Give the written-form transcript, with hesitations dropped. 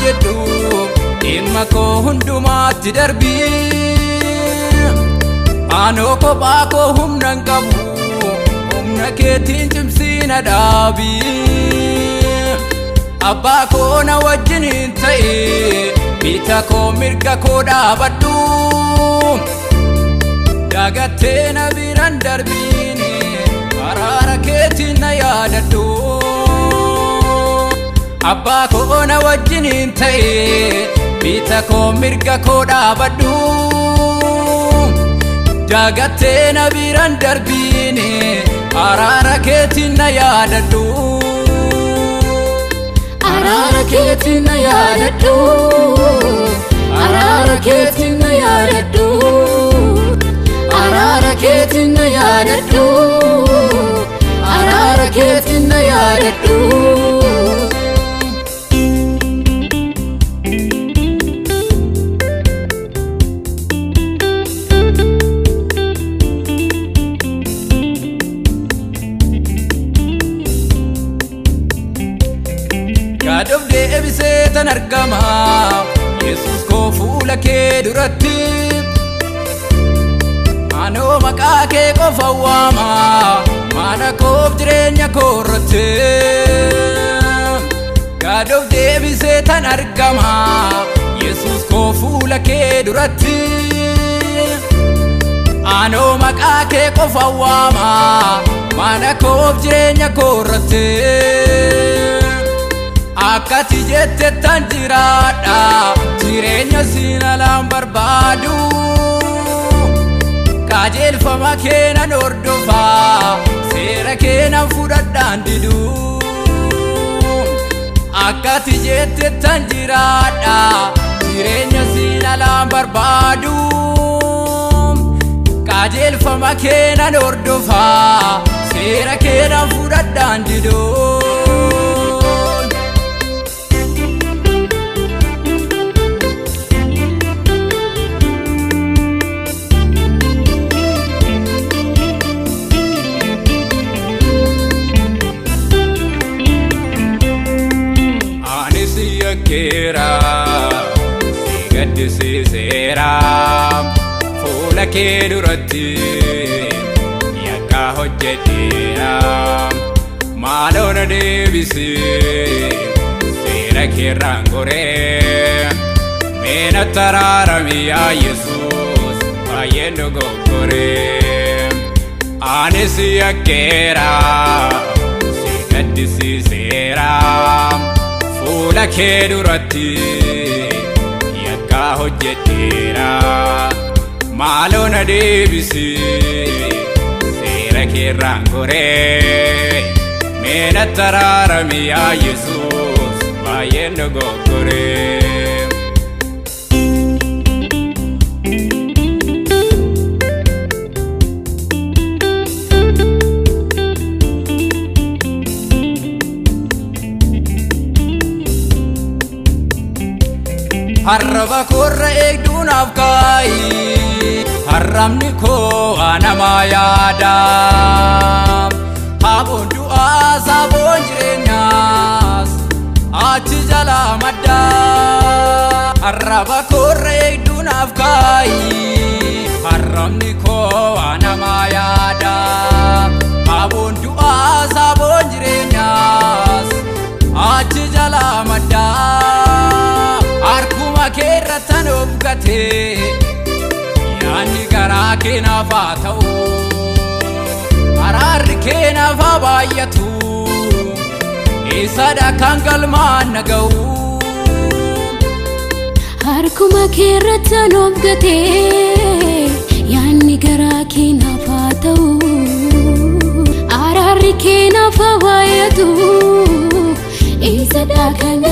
jedhu dhimma koo hundumaatti darbi anoo kophaa koo humna hin qabu humna keetiin cimsiina dhaabi abbaa koo na wajjiniin ta'e bita koo mirga koo dhaabadhu dagattee na biraan darbiini araara keetiin na yaadadhu abbaa koo na wajjiniin ta'e bita koo mirga koo dhaabadhu dagattee na biraan darbiini araara keetiin na yaadadhu araara keetiin na yaadadhu araara keetiin na yaadadhu araara keetiin na yaadadhu araara keetiin na yaadadhu Gaadoof deebisee tan argama Yesuus koo fuula kee duratti anoo maqaa kee qofa waama mana koof jireenya koo irratti Gaadoof deebisee tan argama Yesuus koo fuula kee duratti anoo maqaa kee qofa waama mana koof jireenya koo irratti akkati jette tan jiraadha jireenya siinalaan barbaadu qajeelfama kee nan hordofa seera kee nan fudhadhaan didu akkati jette tan jiraadha jireenya siinalaan barbaadu qajeelfama kee nan hordofa seera kee nan fudhadhaan didu Kera sigadisi sera fuula kee duratti yakka hojjedheera maaloo na deebisi seera keerraan goree meena taraarami yaa Yesuus baay'een dogoggoree anis yakkeera sigadisi sera fuula kee duratti yakka hojjedheera maaloo na deebisi seera keerraan goree meena taraarami yaa Yesuus baay'een dogoggoree harraba korra eegduunaaf kaayi harramni koo anamaa yaada haaboon du'aa saaboon jireenyaas achi jalaa madda harraba korra eegduunaaf kaayi harramni koo anamaa yaada haaboon du'aa saaboon jireenyaas achi jalaa madda arkuma keerra tan obgate yaanni garaa keenaaf haa ta'u araarri keenaaf haa baay'atu eessadha kan galmaan na ga'u arkuma keerra tan obgate yaanni garaa keenaaf haa ta'u araarri keenaaf haa baay'atu eessadha kan